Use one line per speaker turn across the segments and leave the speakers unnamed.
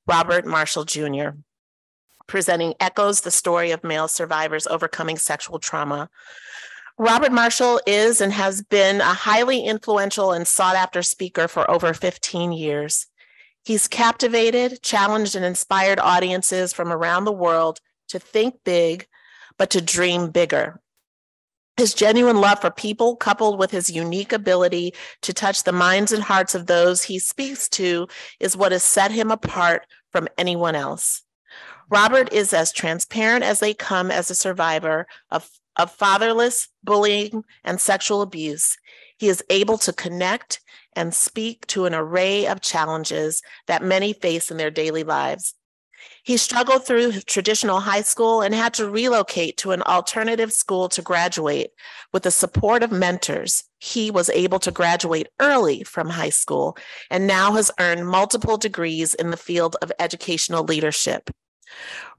Robert Marshall Jr., presenting Echoes, the story of male survivors overcoming sexual trauma. Robert Marshall is and has been a highly influential and sought-after speaker for over 15 years. He's captivated, challenged, and inspired audiences from around the world to think big, but to dream bigger. His genuine love for people, coupled with his unique ability to touch the minds and hearts of those he speaks to, is what has set him apart from anyone else. Robert is as transparent as they come as a survivor of fatherless, bullying, and sexual abuse. He is able to connect and speak to an array of challenges that many face in their daily lives. He struggled through traditional high school and had to relocate to an alternative school to graduate. With the support of mentors, he was able to graduate early from high school and now has earned multiple degrees in the field of educational leadership.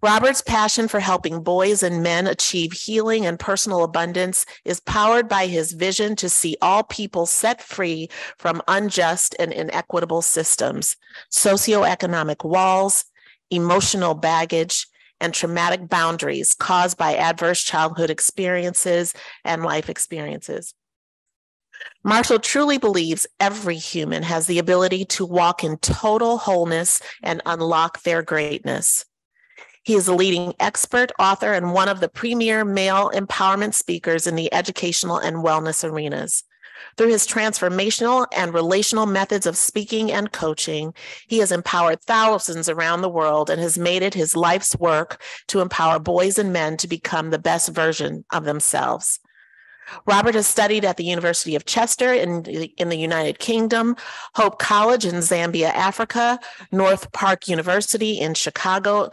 Robert's passion for helping boys and men achieve healing and personal abundance is powered by his vision to see all people set free from unjust and inequitable systems, socioeconomic walls, emotional baggage, and traumatic boundaries caused by adverse childhood experiences and life experiences. Marshall truly believes every human has the ability to walk in total wholeness and unlock their greatness. He is a leading expert, author, and one of the premier male empowerment speakers in the educational and wellness arenas. Through his transformational and relational methods of speaking and coaching, he has empowered thousands around the world and has made it his life's work to empower boys and men to become the best version of themselves. Robert has studied at the University of Chester in the United Kingdom, Hope College in Zambia, Africa, North Park University in Chicago,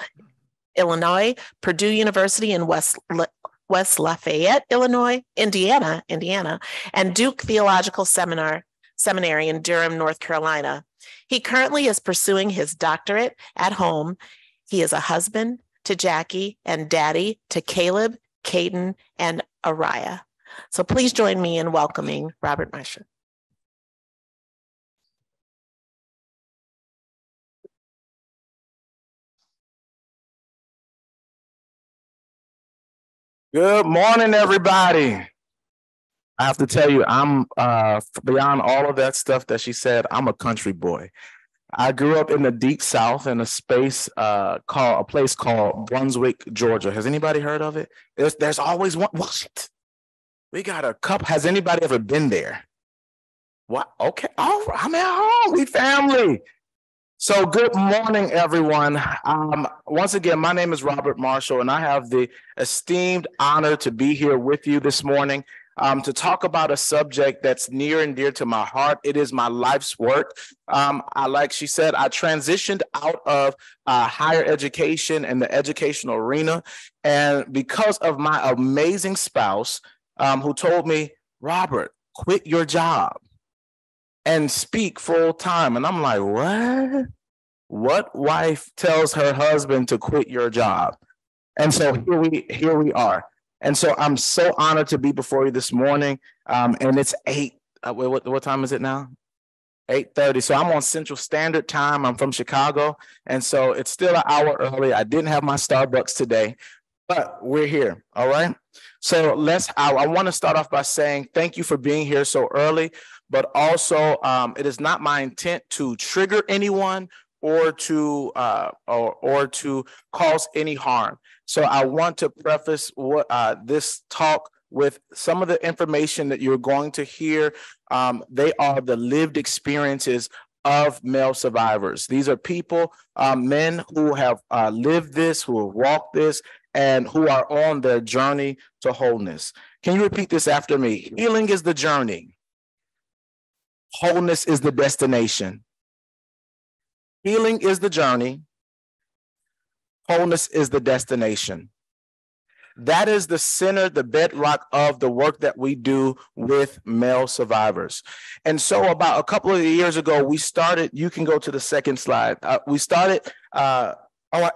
Illinois, Purdue University in West Lafayette, Indiana, and Duke Theological Seminary in Durham, North Carolina. He currently is pursuing his doctorate at home. He is a husband to Jackie and daddy to Caleb, Caden, and Araya. So please join me in welcoming Robert Marshall.
Good morning, everybody. I have to tell you, I'm beyond all of that stuff that she said, I'm a country boy. I grew up in the deep South in a place called Brunswick, Georgia. Has anybody heard of it? There's always one. What? We got a couple. Has anybody ever been there? What? Okay. All right. I'm at home. We family. So good morning, everyone. Once again, my name is Robert Marshall, and I have the esteemed honor to be here with you this morning to talk about a subject that's near and dear to my heart. It is my life's work. Like she said, I transitioned out of higher education and the educational arena, and because of my amazing spouse who told me, Robert, quit your job and speak full time. And I'm like, what? What wife tells her husband to quit your job? And so here we are. And so I'm so honored to be before you this morning. And it's 8. What time is it now? 8:30. So I'm on Central Standard Time. I'm from Chicago. And so it's still an hour early. I didn't have my Starbucks today, but we're here. All right. So I want to start off by saying thank you for being here so early. But also, it is not my intent to trigger anyone or to cause any harm. So I want to preface this talk with some of the information that you're going to hear. They are the lived experiences of male survivors. These are people, men who have lived this, who have walked this, and who are on their journey to wholeness. Can you repeat this after me? Healing is the journey. Wholeness is the destination. Healing is the journey. Wholeness is the destination. That is the center, the bedrock of the work that we do with male survivors. And so about a couple of years ago, we started, you can go to the second slide. We started,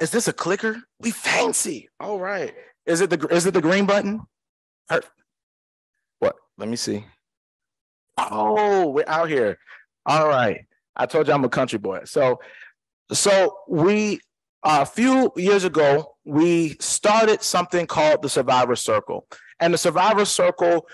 is this a clicker? We fancy. All right. Is it the green button? What? Let me see. Oh, we're out here. All right. I told you I'm a country boy. So So a few years ago, we started something called the Survivor Circle. And the Survivor Circle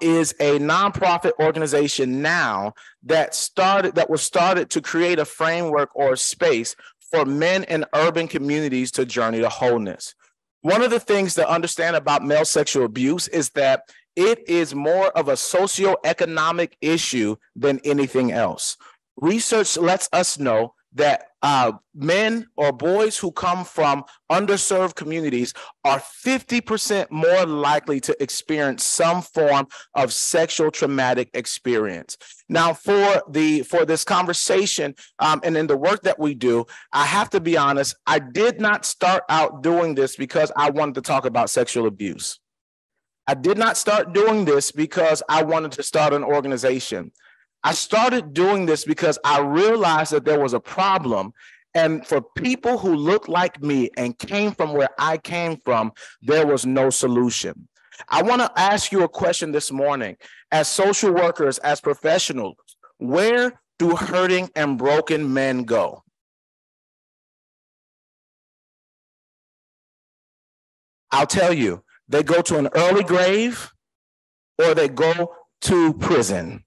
is a nonprofit organization now that was started to create a framework or space for men in urban communities to journey to wholeness. One of the things to understand about male sexual abuse is that it is more of a socioeconomic issue than anything else. Research lets us know that men or boys who come from underserved communities are 50% more likely to experience some form of sexual traumatic experience. Now, for this conversation and in the work that we do, I have to be honest, I did not start out doing this because I wanted to talk about sexual abuse. I did not start doing this because I wanted to start an organization. I started doing this because I realized that there was a problem. And for people who looked like me and came from where I came from, there was no solution. I want to ask you a question this morning. As social workers, as professionals, where do hurting and broken men go? I'll tell you, they go to an early grave or they go to prison.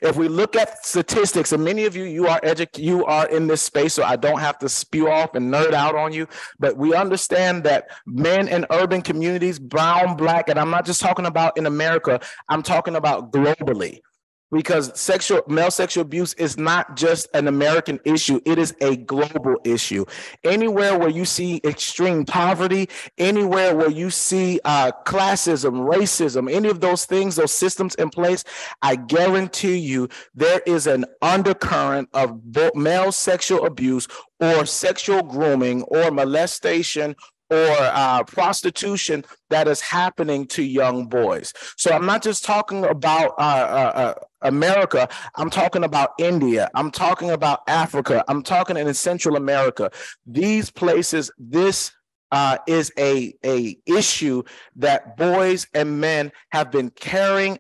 If we look at statistics, and many of you are in this space, so I don't have to spew off and nerd out on you, but we understand that men in urban communities, brown, black, and I'm not just talking about in America, I'm talking about globally. Because male sexual abuse is not just an American issue, it is a global issue. Anywhere where you see extreme poverty, anywhere where you see classism, racism, any of those things, those systems in place, I guarantee you there is an undercurrent of male sexual abuse or sexual grooming or molestation or prostitution that is happening to young boys. So I'm not just talking about America, I'm talking about India, I'm talking about Africa, I'm talking in Central America. These places, this is a issue that boys and men have been carrying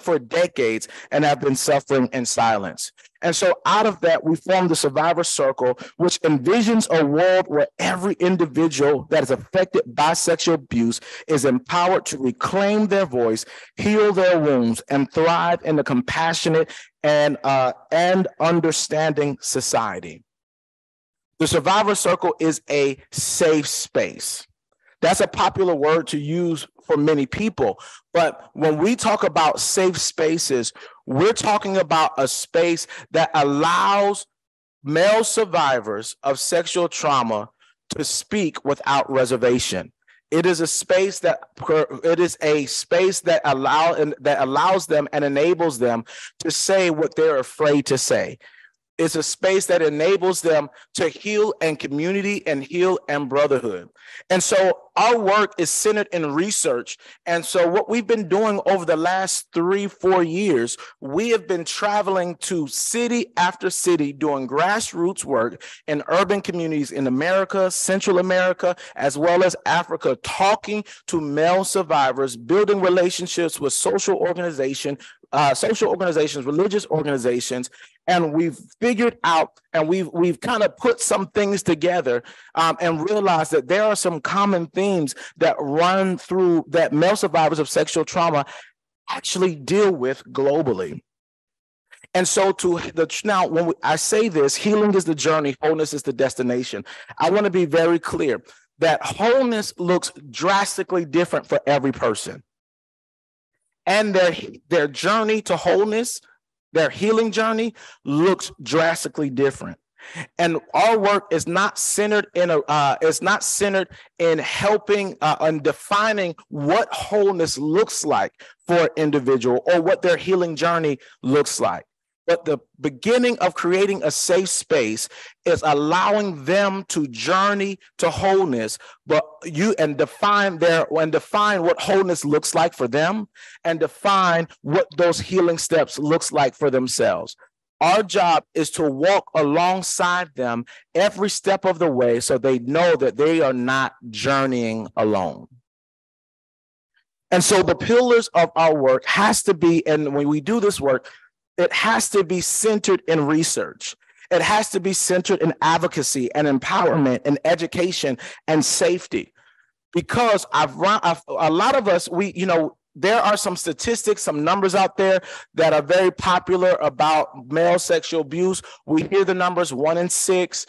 for decades and have been suffering in silence. And so out of that, we formed the Survivor Circle, which envisions a world where every individual that is affected by sexual abuse is empowered to reclaim their voice, heal their wounds, and thrive in a compassionate and understanding society. The Survivor Circle is a safe space. That's a popular word to use for many people. But when we talk about safe spaces, we're talking about a space that allows male survivors of sexual trauma to speak without reservation. It is a space that allows them and enables them to say what they're afraid to say. It's a space that enables them to heal in community and heal in brotherhood. And so our work is centered in research. And so what we've been doing over the last 3-4 years, we have been traveling to city after city doing grassroots work in urban communities in America, Central America, as well as Africa, talking to male survivors, building relationships with social organizations, religious organizations, and we've figured out and we've kind of put some things together and realized that there are some common themes that run through that male survivors of sexual trauma actually deal with globally. And so now when I say this, healing is the journey, wholeness is the destination. I want to be very clear that wholeness looks drastically different for every person. And their journey to wholeness, their healing journey, looks drastically different. And our work is not centered in helping and defining what wholeness looks like for an individual or what their healing journey looks like. But the beginning of creating a safe space is allowing them to journey to wholeness, and define what wholeness looks like for them, and define what those healing steps looks like for themselves. Our job is to walk alongside them every step of the way so they know that they are not journeying alone. And so the pillars of our work has to be, and when we do this work, it has to be centered in research. It has to be centered in advocacy and empowerment and education and safety. Because a lot of us, there are some statistics, some numbers out there that are very popular about male sexual abuse. We hear the numbers: 1 in 6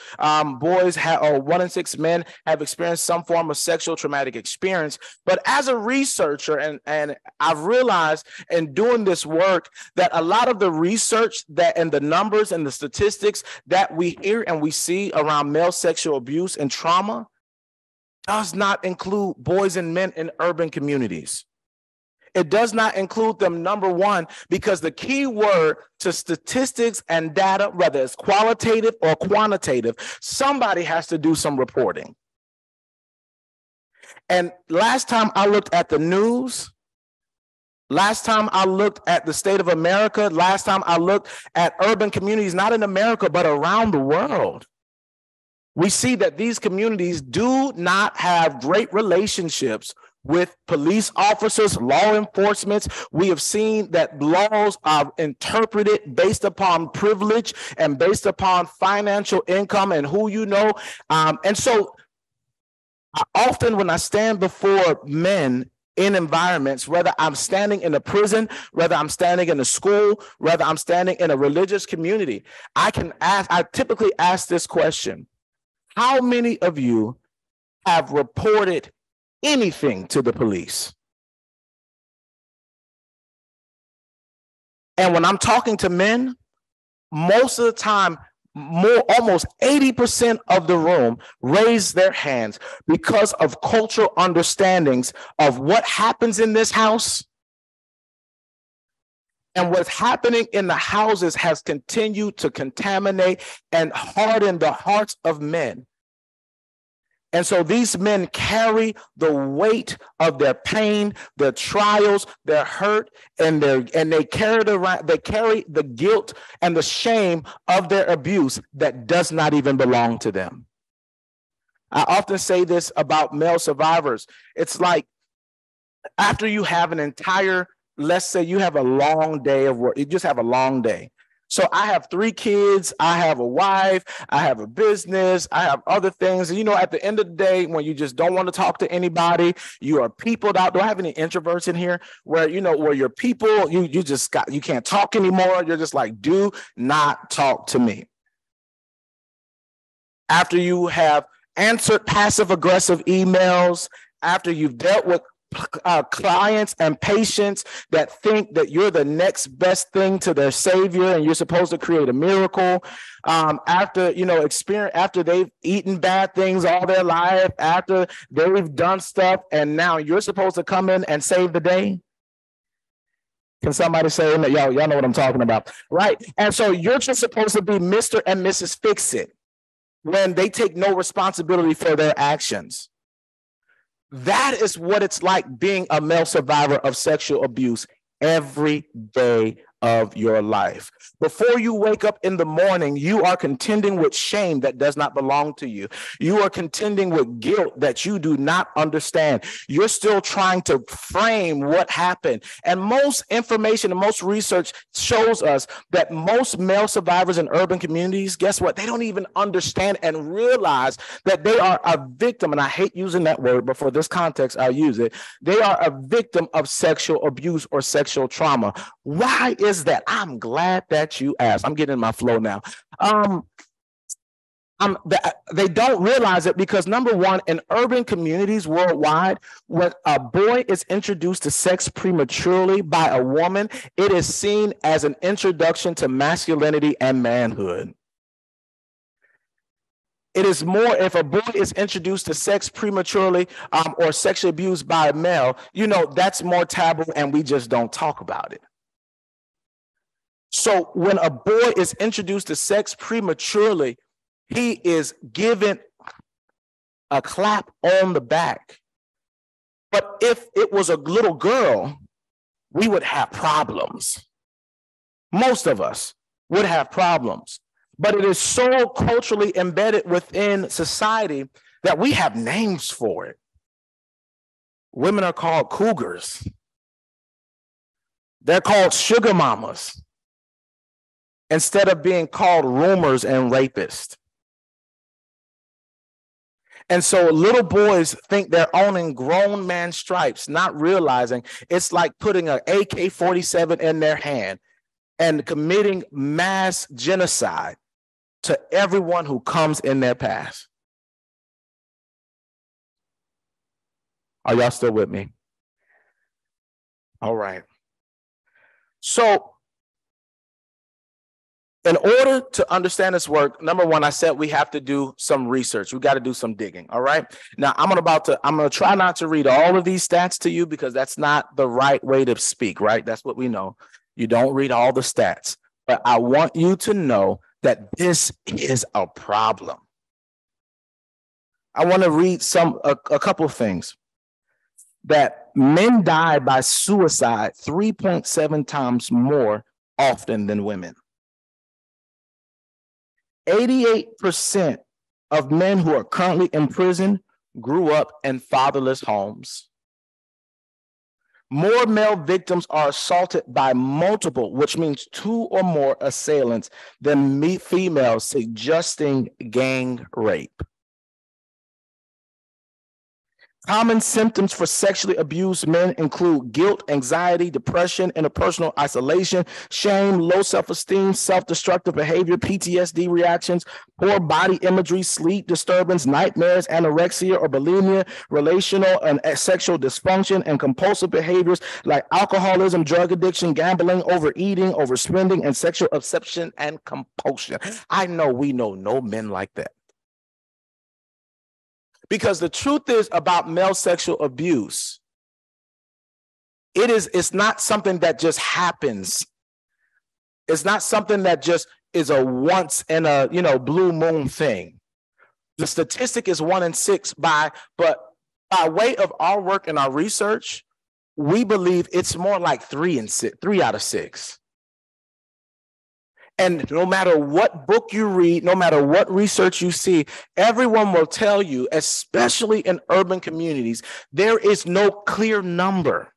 boys or 1 in 6 men have experienced some form of sexual traumatic experience. But as a researcher, and I've realized in doing this work that a lot of the research and the numbers and the statistics that we hear and we see around male sexual abuse and trauma does not include boys and men in urban communities. It does not include them, number one, because the key word to statistics and data, whether it's qualitative or quantitative, somebody has to do some reporting. And last time I looked at the news, last time I looked at the state of America, last time I looked at urban communities, not in America, but around the world, we see that these communities do not have great relationships with police officers, law enforcement. We have seen that laws are interpreted based upon privilege and based upon financial income and who you know. And so often when I stand before men in environments, whether I'm standing in a prison, whether I'm standing in a school, whether I'm standing in a religious community, I typically ask this question: how many of you have reported anything to the police? And when I'm talking to men, most of the time, almost 80% of the room raise their hands because of cultural understandings of what happens in this house. And what's happening in the houses has continued to contaminate and harden the hearts of men. And so these men carry the weight of their pain, their trials, their hurt, and they carry the guilt and the shame of their abuse that does not even belong to them. I often say this about male survivors. It's like after you have an entire, let's say you have a long day of work, you just have a long day. So I have 3 kids, I have a wife, I have a business, I have other things. And, at the end of the day, when you just don't want to talk to anybody, you are peopled out. Do I have any introverts in here where you're people, you can't talk anymore. You're just like, do not talk to me. After you have answered passive aggressive emails, after you've dealt with clients and patients that think that you're the next best thing to their savior and you're supposed to create a miracle, after they've eaten bad things all their life, after they've done stuff, and now you're supposed to come in and save the day. Can somebody say that? Y'all know what I'm talking about, right? And so you're just supposed to be Mr. and Mrs. Fix-It when they take no responsibility for their actions. That is what it's like being a male survivor of sexual abuse every day of your life. Before you wake up in the morning, you are contending with shame that does not belong to you. You are contending with guilt that you do not understand. You're still trying to frame what happened. And most information and most research shows us that most male survivors in urban communities, guess what? They don't even understand and realize that they are a victim. And I hate using that word, but for this context, I'll use it. They are a victim of sexual abuse or sexual trauma. Why is that? I'm glad that you asked. I'm getting in my flow now. They don't realize it because, number one, in urban communities worldwide, when a boy is introduced to sex prematurely by a woman, it is seen as an introduction to masculinity and manhood. It is more, if a boy is introduced to sex prematurely or sexually abused by a male, that's more taboo and we just don't talk about it. So when a boy is introduced to sex prematurely, he is given a clap on the back. But if it was a little girl, we would have problems. Most of us would have problems. But it is so culturally embedded within society that we have names for it. Women are called cougars. They're called sugar mamas. instead of being called rumors and rapists. And so little boys think they're owning grown man stripes, not realizing it's like putting an AK-47 in their hand and committing mass genocide to everyone who comes in their path. Are y'all still with me? All right. So in order to understand this work, number one, I said we have to do some research. We got to do some digging. All right. Now I'm gonna try not to read all of these stats to you because that's not the right way to speak, right? That's what we know. You don't read all the stats, but I want you to know that this is a problem. I want to read a couple of things. That men die by suicide 3.7 times more often than women. 88% of men who are currently in prison grew up in fatherless homes. More male victims are assaulted by multiple, which means 2 or more assailants, than females, suggesting gang rape. Common symptoms for sexually abused men include guilt, anxiety, depression, interpersonal isolation, shame, low self-esteem, self-destructive behavior, PTSD reactions, poor body imagery, sleep disturbance, nightmares, anorexia or bulimia, relational and sexual dysfunction, and compulsive behaviors like alcoholism, drug addiction, gambling, overeating, overspending, and sexual obsession and compulsion. We know no men like that. Because the truth is about male sexual abuse, it's not something that just happens. It's not something that just is a once in a blue moon thing. The statistic is 1 in 6, but by way of our work and our research, we believe it's more like 3 out of 6. And no matter what book you read, no matter what research you see, everyone will tell you, especially in urban communities, there is no clear number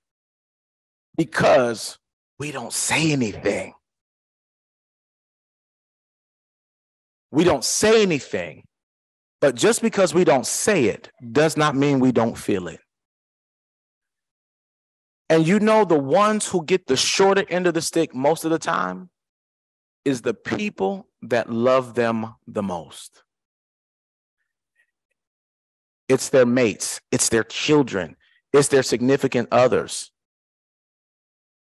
because we don't say anything. We don't say anything, but just because we don't say it does not mean we don't feel it. And the ones who get the shorter end of the stick most of the time is the people that love them the most. It's their mates, it's their children, it's their significant others.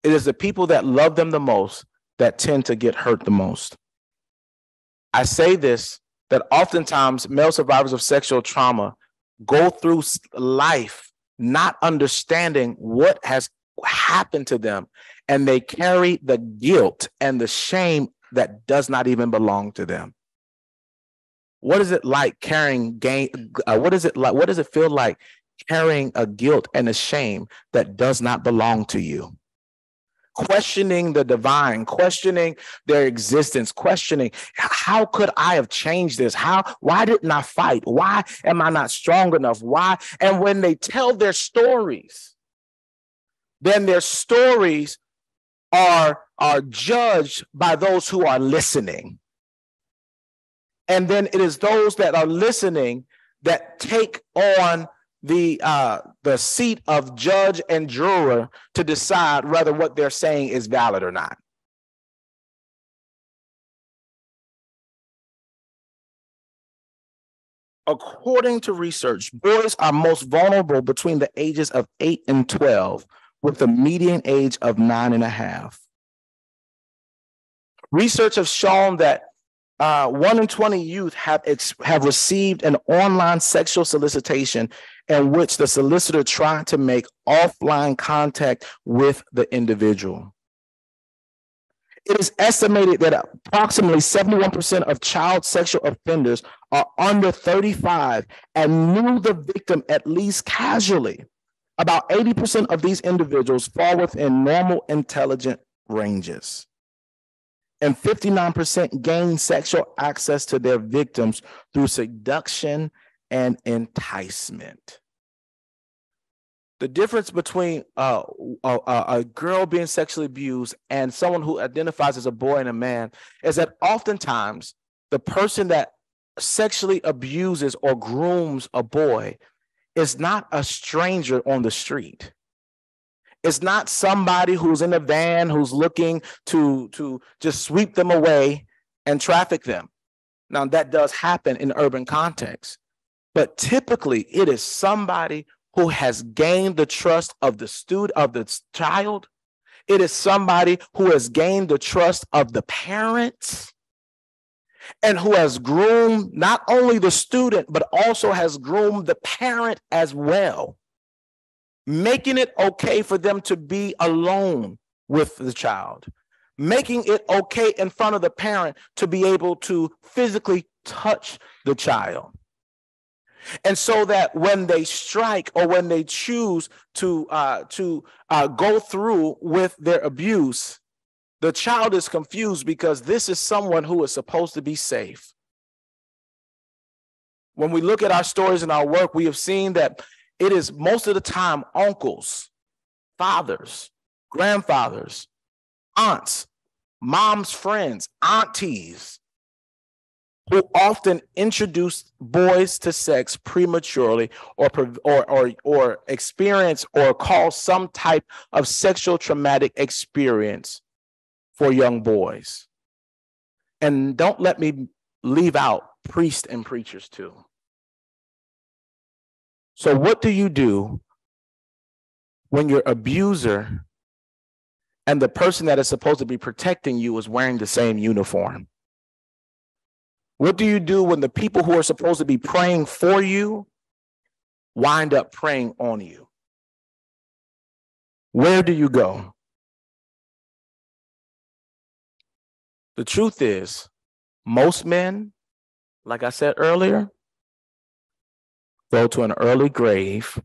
It is the people that love them the most that tend to get hurt the most. I say this, that oftentimes male survivors of sexual trauma go through life not understanding what has happened to them, and they carry the guilt and the shame that does not even belong to them. What is it like carrying what does it feel like carrying a guilt and a shame that does not belong to you? Questioning the divine, questioning their existence, questioning, how could I have changed this? Why didn't I fight? Why am I not strong enough? Why? And when they tell their stories, then their stories are judged by those who are listening. And then it is those that are listening that take on the seat of judge and juror to decide whether what they're saying is valid or not. According to research, boys are most vulnerable between the ages of 8 and 12, with a median age of 9.5. Research has shown that 1 in 20 youth have received an online sexual solicitation in which the solicitor tried to make offline contact with the individual. It is estimated that approximately 71% of child sexual offenders are under 35 and knew the victim at least casually. About 80% of these individuals fall within normal intelligent ranges. And 59% gain sexual access to their victims through seduction and enticement. The difference between a girl being sexually abused and someone who identifies as a boy and a man is that oftentimes the person that sexually abuses or grooms a boy is not a stranger on the street. It's not somebody who's in a van who's looking to just sweep them away and traffic them. Now, that does happen in urban context, but typically it is somebody who has gained the trust of the child. It is somebody who has gained the trust of the parents and who has groomed not only the student, but also has groomed the parent as well, making it okay for them to be alone with the child, making it okay in front of the parent to be able to physically touch the child. And so that when they strike or when they choose to go through with their abuse, the child is confused because this is someone who is supposed to be safe. When we look at our stories and our work, we have seen that it is most of the time uncles, fathers, grandfathers, aunts, mom's friends, aunties, who often introduce boys to sex prematurely or experience or cause some type of sexual traumatic experience for young boys. And don't let me leave out priests and preachers too. So what do you do when your abuser and the person that is supposed to be protecting you is wearing the same uniform? What do you do when the people who are supposed to be praying for you wind up preying on you? Where do you go? The truth is, most men, like I said earlier, go to an early grave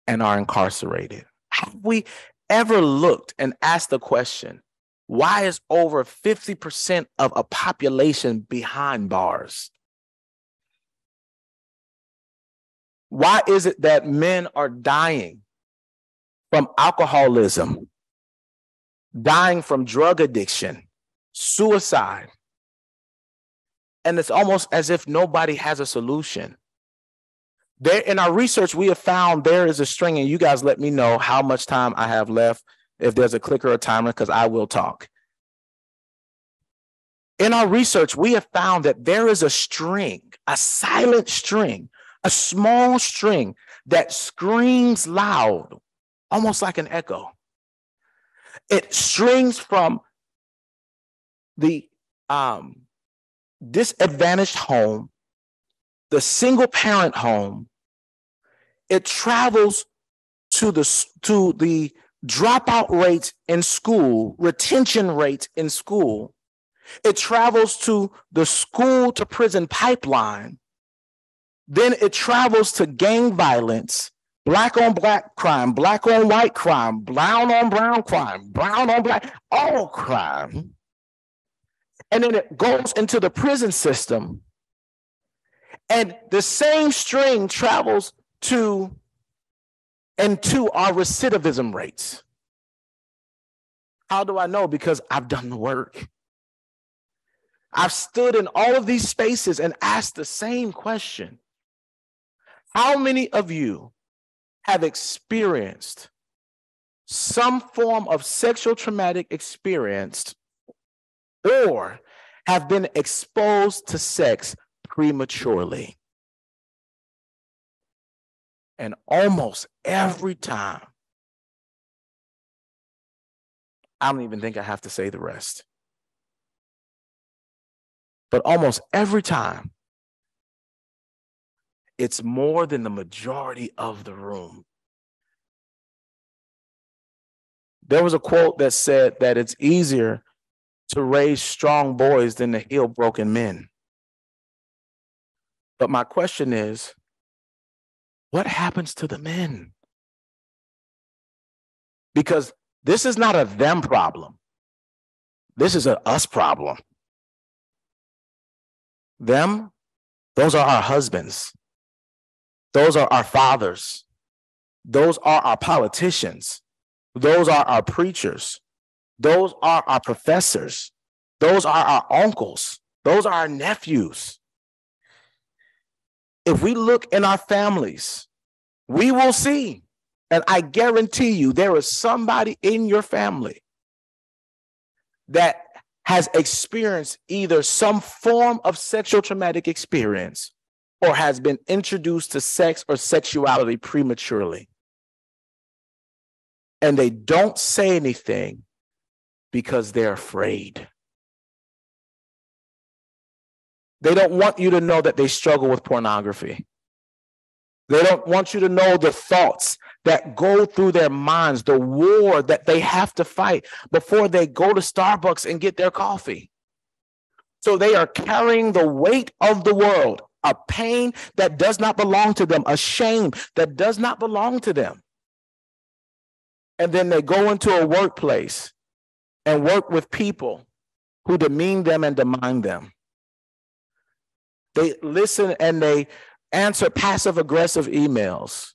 and are incarcerated. Have we ever looked and asked the question, why is over 50% of a population behind bars? Why is it that men are dying from alcoholism, dying from drug addiction, suicide? And it's almost as if nobody has a solution. There, in our research, we have found there is a string, and you guys let me know how much time I have left, if there's a clicker or timer, because I will talk. In our research, we have found that there is a string, a silent string, a small string that screams loud, almost like an echo. It strings from the disadvantaged home, the single parent home. It travels to the dropout rates in school, retention rates in school. It travels to the school to prison pipeline. Then it travels to gang violence, black on black crime, black on white crime, brown on brown crime, brown on black, all crime. And then it goes into the prison system. And the same string travels to our recidivism rates. How do I know? Because I've done the work. I've stood in all of these spaces and asked the same question. How many of you have experienced some form of sexual traumatic experience or have been exposed to sex prematurely? And almost every time, I don't even think I have to say the rest. But almost every time, it's more than the majority of the room. There was a quote that said that it's easier to raise strong boys than to heal broken men. But my question is, what happens to the men? Because this is not a them problem. This is an us problem. Them, those are our husbands. Those are our fathers. Those are our politicians. Those are our preachers. Those are our professors. Those are our uncles. Those are our nephews. If we look in our families, we will see, and I guarantee you, there is somebody in your family that has experienced either some form of sexual traumatic experience or has been introduced to sex or sexuality prematurely. And they don't say anything because they're afraid. They don't want you to know that they struggle with pornography. They don't want you to know the thoughts that go through their minds, the war that they have to fight before they go to Starbucks and get their coffee. So they are carrying the weight of the world, a pain that does not belong to them, a shame that does not belong to them. And then they go into a workplace and work with people who demean them and demean them. They listen and they answer passive-aggressive emails.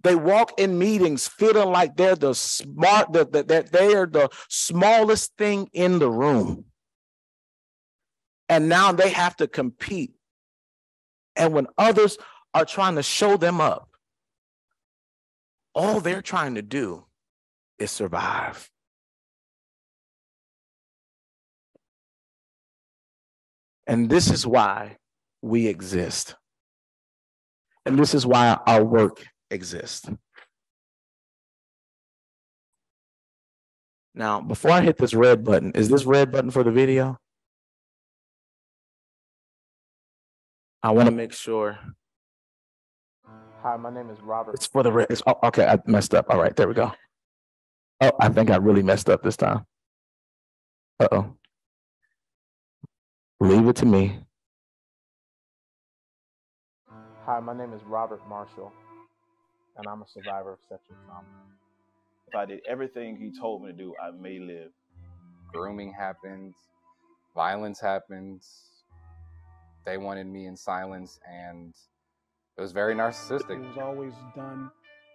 They walk in meetings feeling like they're the that they are the smallest thing in the room. And now they have to compete. And when others are trying to show them up, all they're trying to do is survive. And this is why we exist. And this is why our work exists. Now, before I hit this red button, is this red button for the video? I want to make sure. Hi, my name is Robert. It's for the red. Oh, okay, I messed up. All right, there we go. Oh, I think I really messed up this time. Uh-oh. Leave it to me.
Hi, my name is Robert Marshall, and I'm a survivor of sexual trauma.
If I did everything he told me to do, I may live.
Grooming happens, violence happens. They wanted me in silence, and it was very narcissistic.
It was always done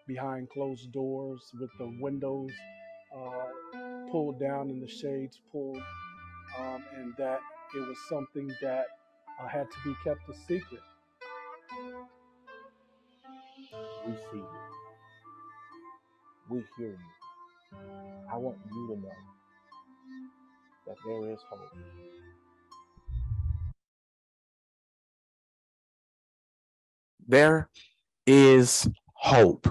behind closed doors with the windows pulled down and the shades pulled, and that it was something that had to be kept a secret.
We see you. We hear you. I want you to know that there is hope.
There is hope.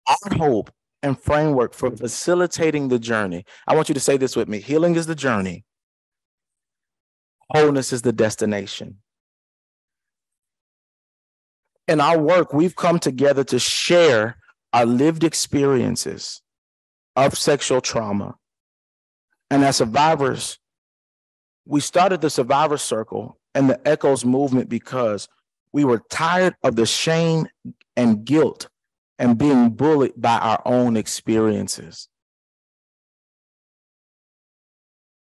Our hope and framework for facilitating the journey. I want you to say this with me. Healing is the journey. Wholeness is the destination. In our work, we've come together to share our lived experiences of sexual trauma. And as survivors, we started the Survivor Circle and the Echoes movement because we were tired of the shame and guilt and being bullied by our own experiences.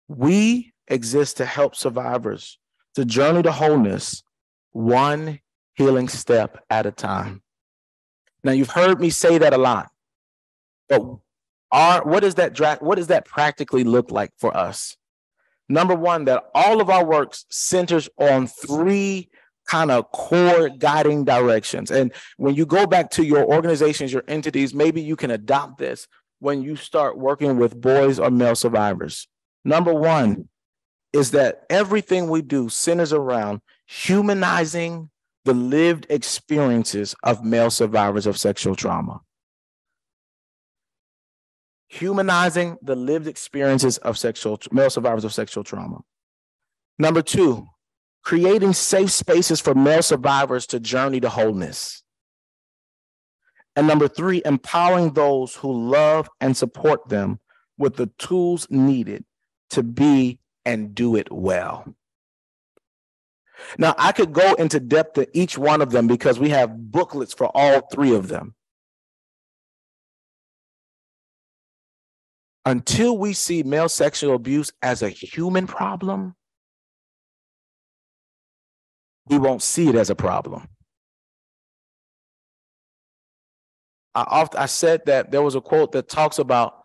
We exist to help survivors to journey to wholeness, one healing step at a time. Now, you've heard me say that a lot, but what does that practically look like for us? Number one, that all of our work centers on three kind of core guiding directions. And when you go back to your organizations, your entities, maybe you can adopt this when you start working with boys or male survivors. Number one is that everything we do centers around humanizing the lived experiences of male survivors of sexual trauma. Humanizing the lived experiences of male survivors of sexual trauma. Number two, creating safe spaces for male survivors to journey to wholeness. And number three, empowering those who love and support them with the tools needed to be and do it well. Now, I could go into depth to each one of them because we have booklets for all three of them. Until we see male sexual abuse as a human problem, we won't see it as a problem. I said that there was a quote that talks about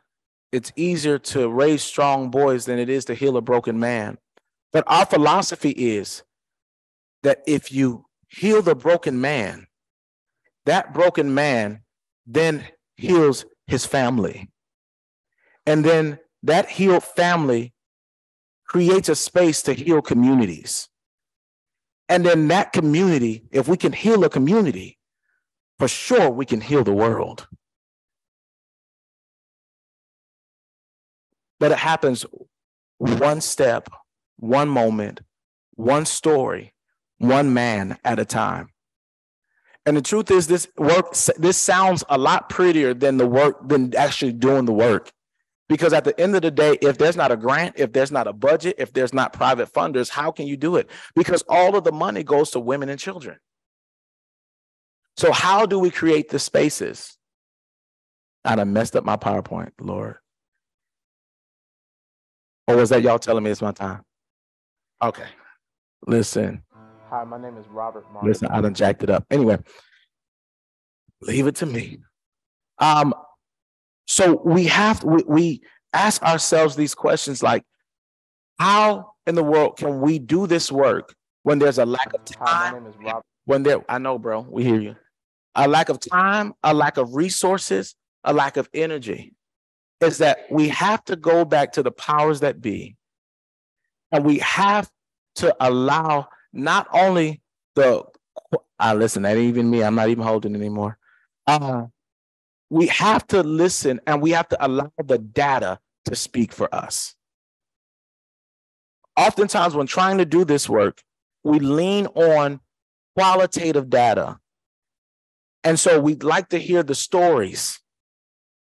it's easier to raise strong boys than it is to heal a broken man. But our philosophy is that if you heal the broken man, that broken man then heals his family. And then that healed family creates a space to heal communities. And then that community, if we can heal a community, for sure we can heal the world. But it happens one step, one moment, one story, one man at a time. And the truth is, this sounds a lot prettier than actually doing the work. Because at the end of the day, if there's not a grant, if there's not a budget, if there's not private funders, how can you do it? Because all of the money goes to women and children. So how do we create the spaces? I done messed up my PowerPoint, Lord. Or was that y'all telling me it's my time? Okay. Listen.
Hi, my name is Robert Martin.
Listen, I done jacked it up. Anyway, leave it to me. So we ask ourselves these questions like, how in the world can we do this work when there's a lack of time?
Hi, my name is Robert.
I know, bro, we hear you. A lack of time, a lack of resources, a lack of energy. Is that we have to go back to the powers that be, and we have to allow not only listen, that ain't even me, I'm not even holding anymore. We have to listen, and we have to allow the data to speak for us. Oftentimes when trying to do this work, we lean on qualitative data. And so we'd like to hear the stories.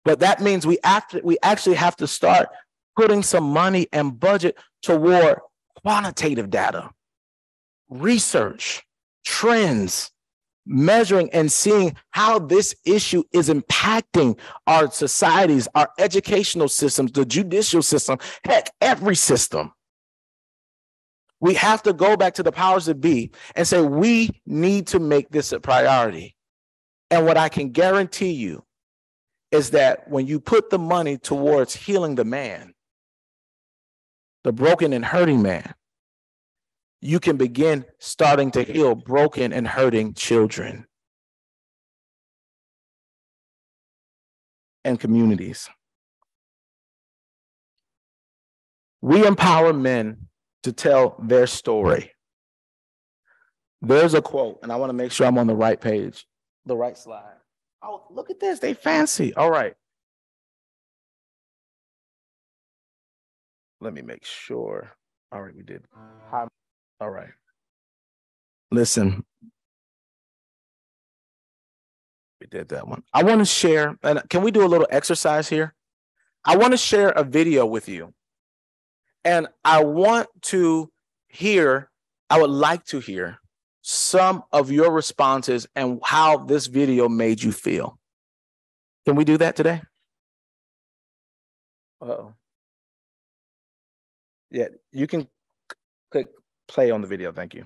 But that means we actually have to start putting some money and budget toward quantitative data, research, trends, measuring and seeing how this issue is impacting our societies, our educational systems, the judicial system, heck, every system. We have to go back to the powers that be and say, we need to make this a priority. And what I can guarantee you is that when you put the money towards healing the man, the broken and hurting man, you can begin starting to heal broken and hurting children and communities. We empower men to tell their story. There's a quote, and I want to make sure I'm on the right page, the right slide. Oh, look at this. They fancy. All right. Let me make sure. All right, we did.
Hi.
All right. Listen. We did that one. I want to share, and can we do a little exercise here? I want to share a video with you. And I would like to hear some of your responses and how this video made you feel. Can we do that today? Uh-oh. Yeah, you can click play on the video. Thank you.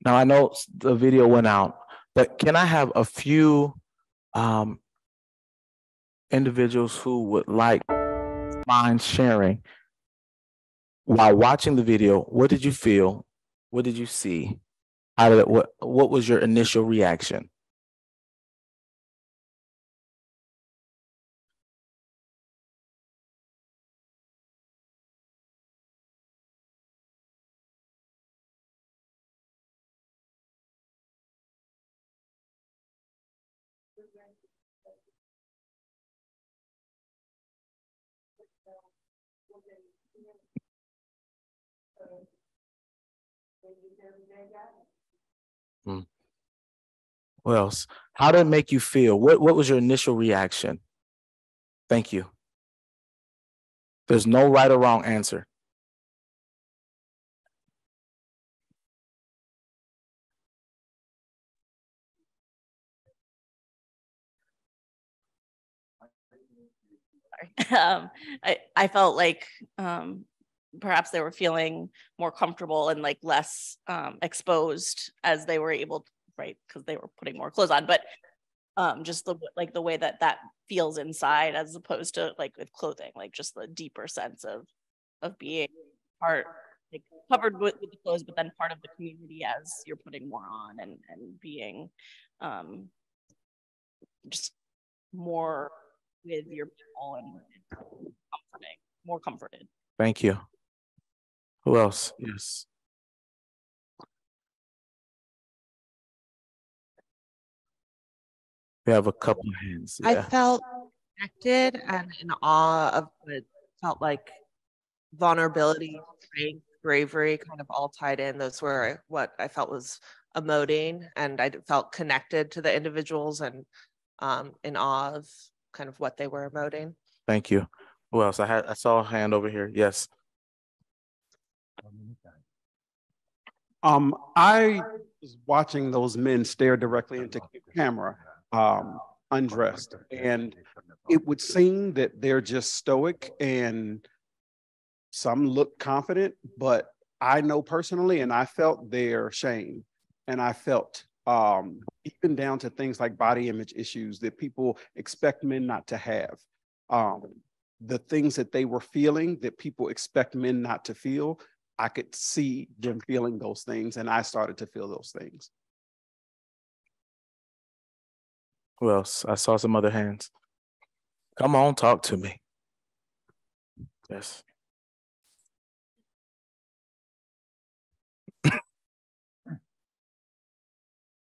Now, I know the video went out, but can I have a few individuals who would mind sharing while watching the video? What did you feel? What did you see? What was your initial reaction? What else? How did it make you feel? What was your initial reaction? Thank you. There's no right or wrong answer.
I felt like perhaps they were feeling more comfortable and like less exposed as they were able to, right? Because they were putting more clothes on, but just the way that feels inside as opposed to like with clothing, like just the deeper sense of being part, like covered with the clothes, but then part of the community as you're putting more on and being just more with your people and comforting, more comforted.
Thank you. Who else? Yes. We have a couple of hands. Yeah.
I felt connected and in awe of what felt like vulnerability, strength, bravery, kind of all tied in. Those were what I felt was emoting, and I felt connected to the individuals and in awe of kind of what they were emoting.
Thank you. Who else? I saw a hand over here. Yes.
I was watching those men stare directly into camera, undressed, and it would seem that they're just stoic, and some look confident, but I know personally, and I felt their shame, and I felt even down to things like body image issues that people expect men not to have. The things that they were feeling that people expect men not to feel, I could see them feeling those things, and I started to feel those things.
Who else? I saw some other hands. Come on, talk to me. Yes.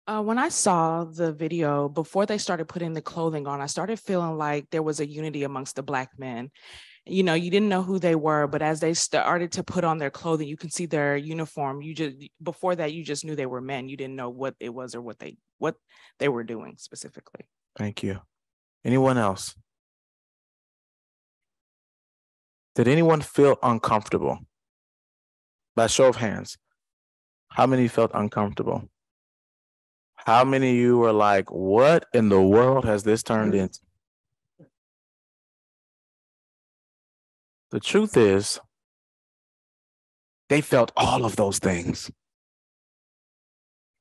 When I saw the video, before they started putting the clothing on, I started feeling like there was a unity amongst the Black men. You know, you didn't know who they were, but as they started to put on their clothing, you can see their uniform. Before that, you just knew they were men. You didn't know what it was or what they were doing specifically.
Thank you. Anyone else? Did anyone feel uncomfortable? By show of hands, how many felt uncomfortable? How many of you were like, what in the world has this turned into? The truth is, they felt all of those things.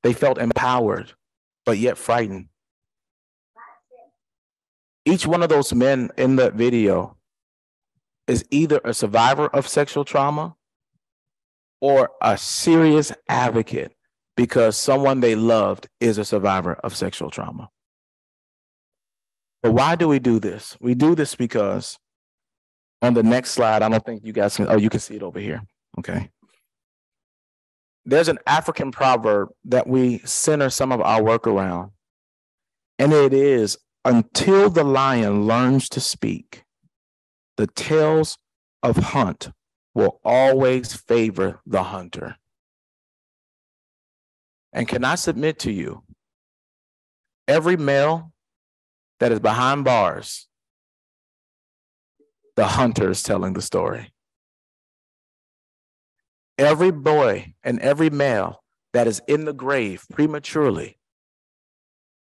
They felt empowered, but yet frightened. Each one of those men in the video is either a survivor of sexual trauma or a serious advocate because someone they loved is a survivor of sexual trauma. But why do we do this? We do this because on the next slide, I don't think you guys can, oh, you can see it over here. Okay. There's an African proverb that we center some of our work around, and it is, until the lion learns to speak, the tales of hunt will always favor the hunter. And can I submit to you, every male that is behind bars, the hunter is telling the story. Every boy and every male that is in the grave prematurely,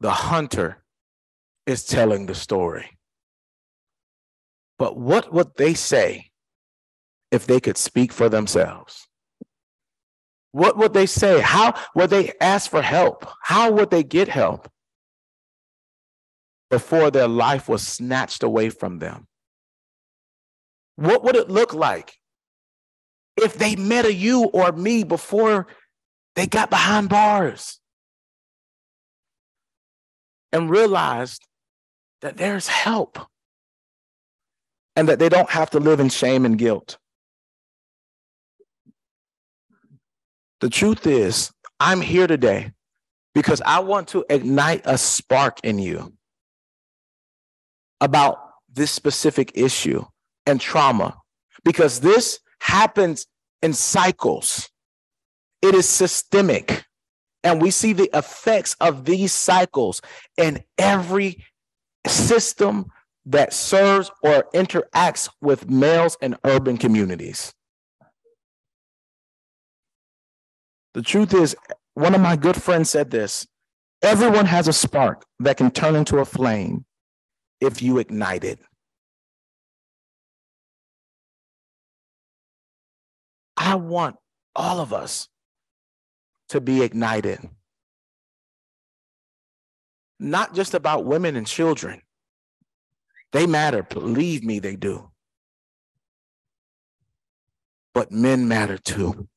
the hunter is telling the story. But what would they say if they could speak for themselves? What would they say? How would they ask for help? How would they get help before their life was snatched away from them? What would it look like if they met a you or me before they got behind bars and realized that there's help and that they don't have to live in shame and guilt? The truth is, I'm here today because I want to ignite a spark in you about this specific issue and trauma, because this happens in cycles. It is systemic, and we see the effects of these cycles in every system that serves or interacts with males in urban communities. The truth is, one of my good friends said this: everyone has a spark that can turn into a flame if you ignite it. I want all of us to be ignited. Not just about women and children. They matter, believe me, they do. But men matter too.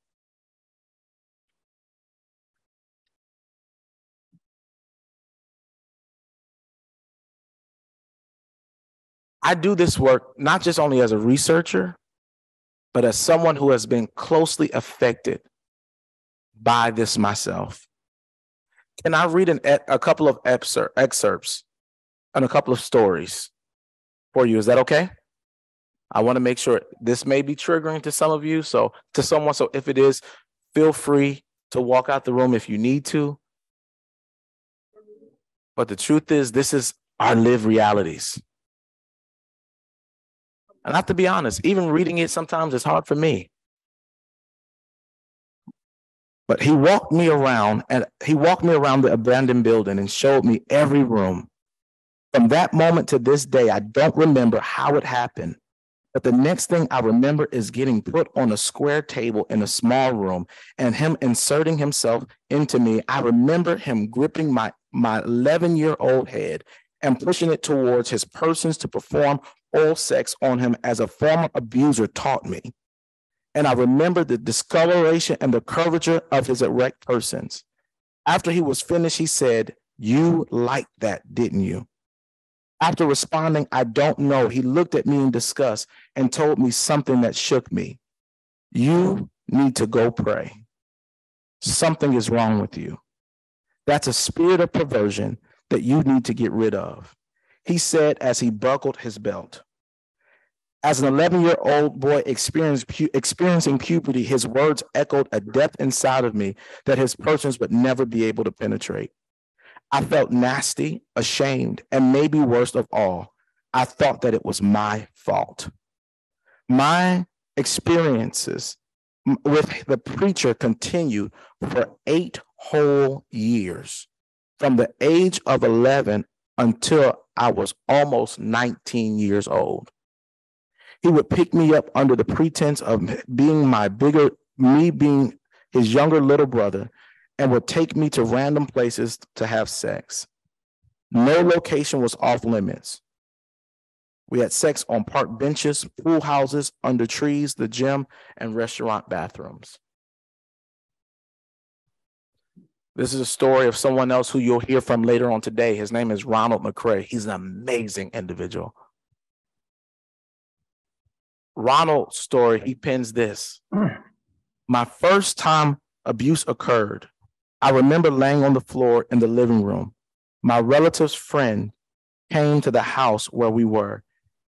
I do this work not just only as a researcher, but as someone who has been closely affected by this myself. Can I read a couple of excerpts and a couple of stories for you? Is that okay? I want to make sure this may be triggering to some of you, so if it is, feel free to walk out the room if you need to. But the truth is, this is our lived realities. And I have to be honest, even reading it sometimes is hard for me. But he walked me around the abandoned building and showed me every room. From that moment to this day, I don't remember how it happened. But the next thing I remember is getting put on a square table in a small room and him inserting himself into me. I remember him gripping my 11-year-old head and pushing it towards his persons to perform oral sex on him as a former abuser taught me. And I remember the discoloration and the curvature of his erect persons. After he was finished, he said, "You liked that, didn't you?" After responding, "I don't know," he looked at me in disgust and told me something that shook me. "You need to go pray. Something is wrong with you. That's a spirit of perversion that you need to get rid of," he said as he buckled his belt. As an 11-year-old boy experiencing puberty, his words echoed a depth inside of me that his persons would never be able to penetrate. I felt nasty, ashamed, and maybe worst of all, I thought that it was my fault. My experiences with the preacher continued for 8 whole years, from the age of 11 until I was almost 19 years old. He would pick me up under the pretense of being being his younger little brother, and would take me to random places to have sex. No location was off limits. We had sex on park benches, pool houses, under trees, the gym, and restaurant bathrooms. This is a story of someone else who you'll hear from later on today. His name is Ronald McCrae. He's an amazing individual. Ronald's story, he pens this: "My first time abuse occurred, I remember laying on the floor in the living room. My relative's friend came to the house where we were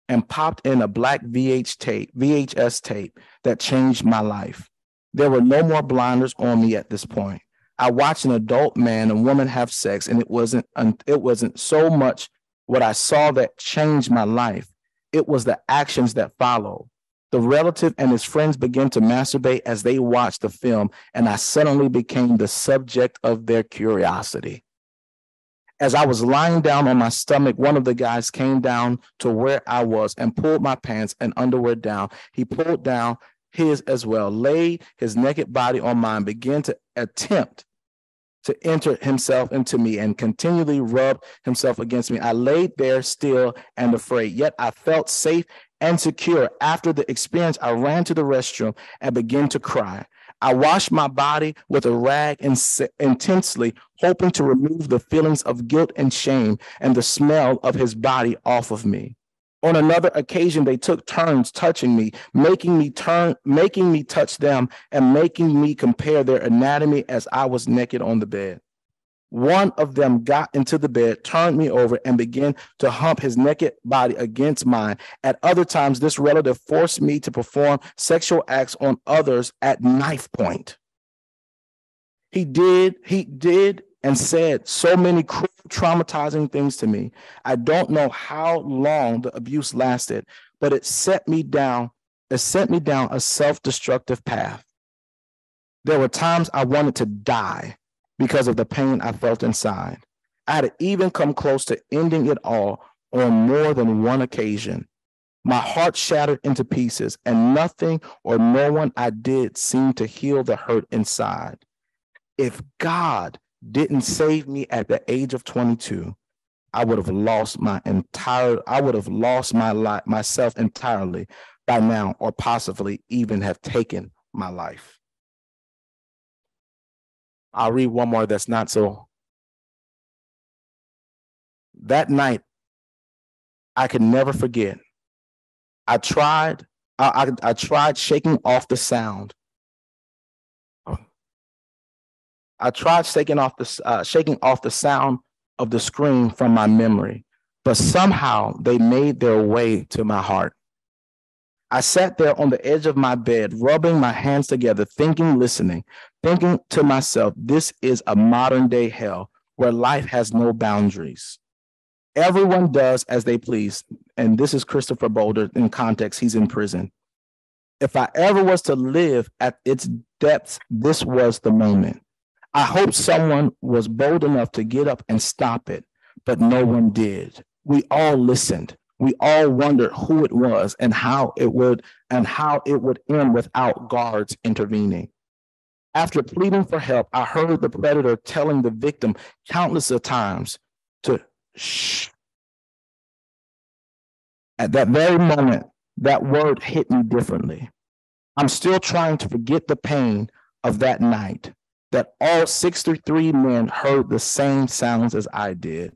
and popped in a black VHS tape that changed my life. There were no more blinders on me at this point. I watched an adult man and woman have sex, and it wasn't so much what I saw that changed my life. It was the actions that followed. The relative and his friends began to masturbate as they watched the film, and I suddenly became the subject of their curiosity. As I was lying down on my stomach, one of the guys came down to where I was and pulled my pants and underwear down. He pulled down his as well, laid his naked body on mine, began to attempt to enter himself into me and continually rubbed himself against me. I laid there still and afraid, yet I felt safe and secure. After the experience, I ran to the restroom and began to cry. I washed my body with a rag intensely, hoping to remove the feelings of guilt and shame and the smell of his body off of me. On another occasion, they took turns touching me, making me touch them and making me compare their anatomy as I was naked on the bed. One of them got into the bed, turned me over, and began to hump his naked body against mine. At other times, this relative forced me to perform sexual acts on others at knife point. He did and said so many cruel, traumatizing things to me. I don't know how long the abuse lasted, but it sent me down a self-destructive path. There were times I wanted to die because of the pain I felt inside. I had even come close to ending it all on more than one occasion. My heart shattered into pieces, and nothing or no one I did seemed to heal the hurt inside. If God didn't save me at the age of 22, I would have lost myself entirely by now, or possibly even have taken my life. I'll read one more that's not so. That night, I could never forget. I tried shaking off the sound. I tried shaking off the sound of the scream from my memory, but somehow they made their way to my heart. I sat there on the edge of my bed, rubbing my hands together, listening to myself, this is a modern day hell where life has no boundaries. Everyone does as they please. And this is Christopher Boulder in context. He's in prison. If I ever was to live at its depths, this was the moment. I hope someone was bold enough to get up and stop it, but no one did. We all listened. We all wondered who it was and how it would end without guards intervening. After pleading for help, I heard the predator telling the victim countless of times to shh. At that very moment, that word hit me differently. I'm still trying to forget the pain of that night, that all 63 men heard the same sounds as I did.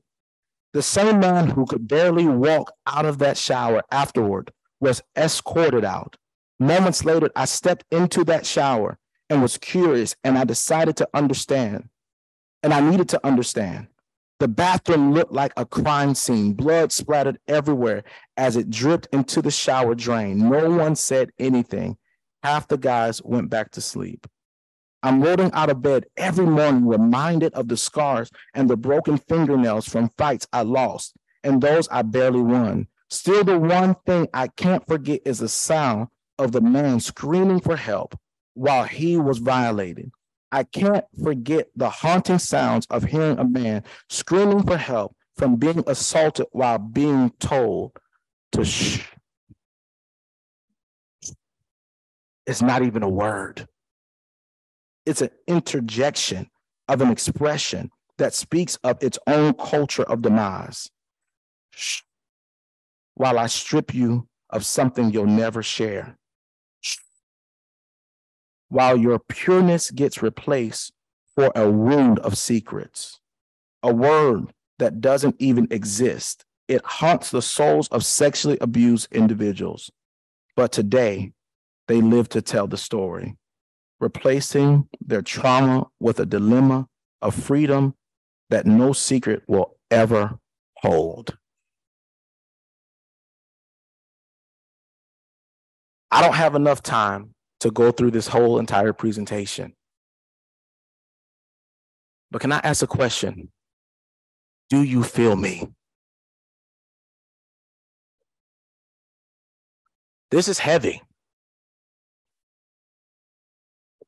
The same man who could barely walk out of that shower afterward was escorted out. Moments later, I stepped into that shower and was curious, and I decided to understand. And I needed to understand. The bathroom looked like a crime scene. Blood splattered everywhere as it dripped into the shower drain. No one said anything. Half the guys went back to sleep. I'm rolling out of bed every morning, reminded of the scars and the broken fingernails from fights I lost and those I barely won. Still, the one thing I can't forget is the sound of the man screaming for help while he was violated. I can't forget the haunting sounds of hearing a man screaming for help from being assaulted while being told to shh. It's not even a word. It's an interjection of an expression that speaks of its own culture of demise. Shh. While I strip you of something you'll never share. Shh. While your pureness gets replaced for a wound of secrets, a word that doesn't even exist. It haunts the souls of sexually abused individuals. But today, they live to tell the story, replacing their trauma with a dilemma of freedom that no secret will ever hold. I don't have enough time to go through this whole entire presentation. But can I ask a question? Do you feel me? This is heavy.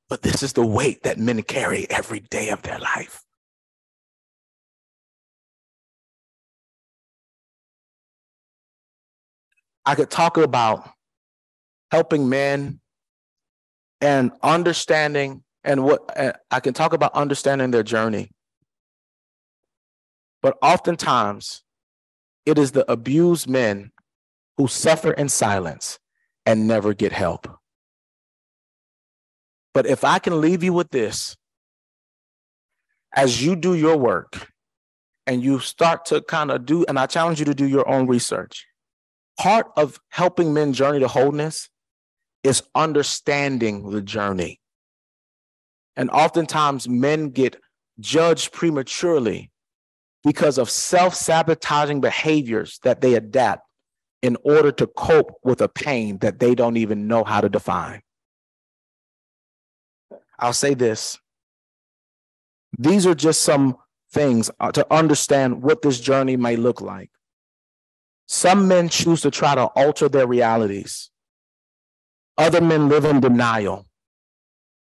But this is the weight that men carry every day of their life. I could talk about helping men and understanding, and I can talk about understanding their journey. But oftentimes, it is the abused men who suffer in silence and never get help. But if I can leave you with this, as you do your work and you start to kind of do, and I challenge you to do your own research, part of helping men journey to wholeness is understanding the journey. And oftentimes men get judged prematurely because of self-sabotaging behaviors that they adapt in order to cope with a pain that they don't even know how to define. I'll say this. These are just some things to understand what this journey may look like. Some men choose to try to alter their realities. Other men live in denial.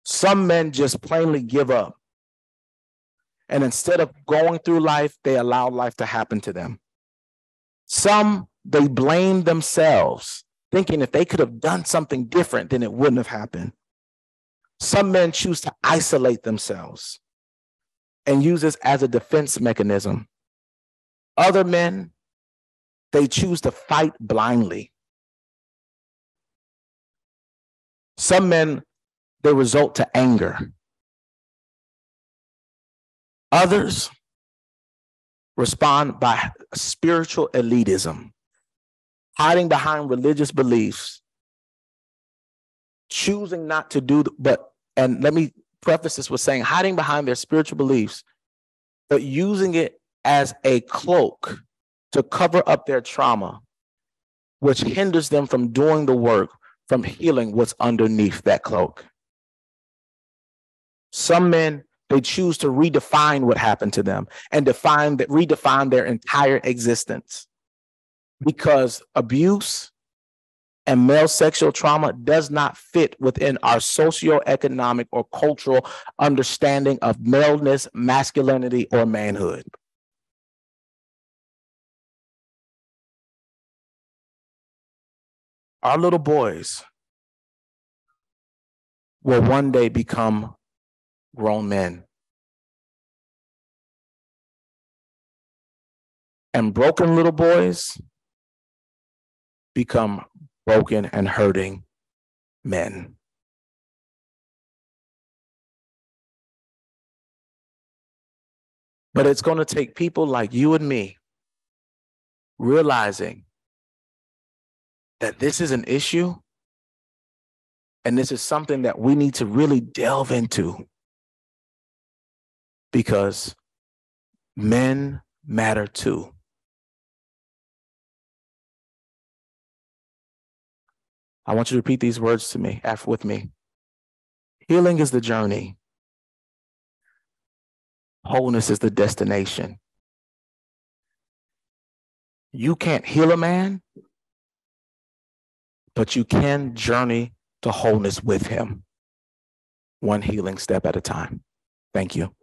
Some men just plainly give up. And instead of going through life, they allow life to happen to them. Some, they blame themselves, thinking if they could have done something different, then it wouldn't have happened. Some men choose to isolate themselves and use this as a defense mechanism. Other men, they choose to fight blindly. Some men, they resort to anger. Others respond by spiritual elitism, hiding behind religious beliefs, choosing not to do, and let me preface this with saying, hiding behind their spiritual beliefs, but using it as a cloak to cover up their trauma, which hinders them from doing the work, from healing what's underneath that cloak. Some men, they choose to redefine what happened to them and redefine their entire existence, because abuse and male sexual trauma does not fit within our socioeconomic or cultural understanding of maleness, masculinity, or manhood. Our little boys will one day become grown men. And broken little boys become broken and hurting men. But it's going to take people like you and me realizing that this is an issue and this is something that we need to really delve into, because men matter too. I want you to repeat these words to me, with me. Healing is the journey. Wholeness is the destination. You can't heal a man, but you can journey to wholeness with him, one healing step at a time. Thank you.